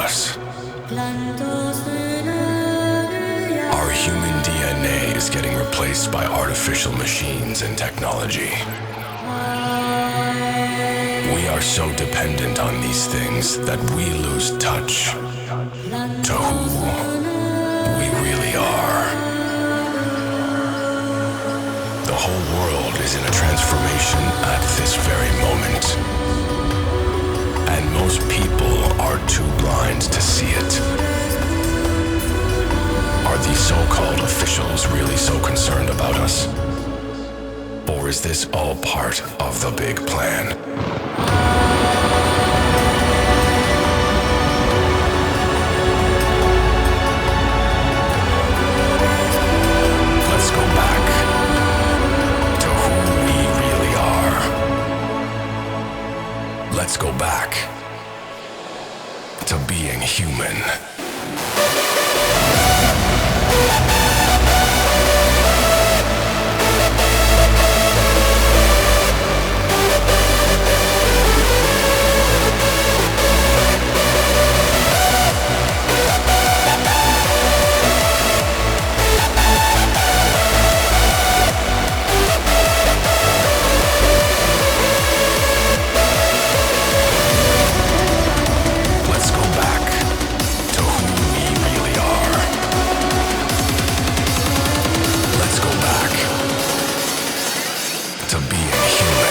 us. Our human DNA is getting replaced by artificial machines and technology. We are so dependent on these things that we lose touch to who we really are. The whole world is in a transformation at this very moment. And most people are too blind to see it. Are these so-called officials really so concerned about us? Or is this all part of the big plan? Let's go back to who we really are. Let's go back to being human. Let's go back to who we really are. Let's go back to being human.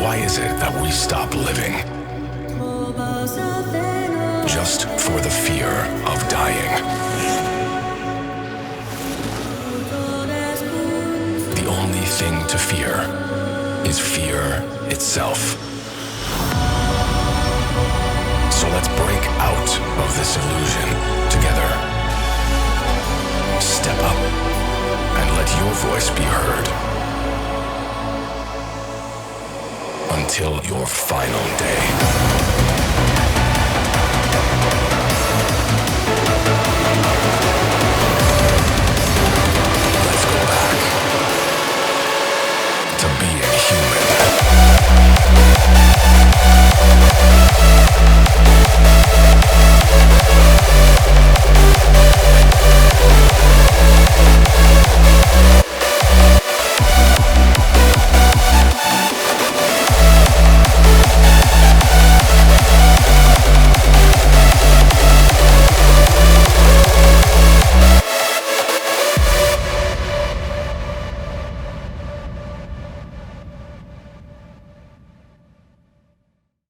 Why is it that we stop living? Just for the fear of dying. The only thing to fear is fear itself. So let's break out of this illusion together. Step up and let your voice be heard. Until your final day.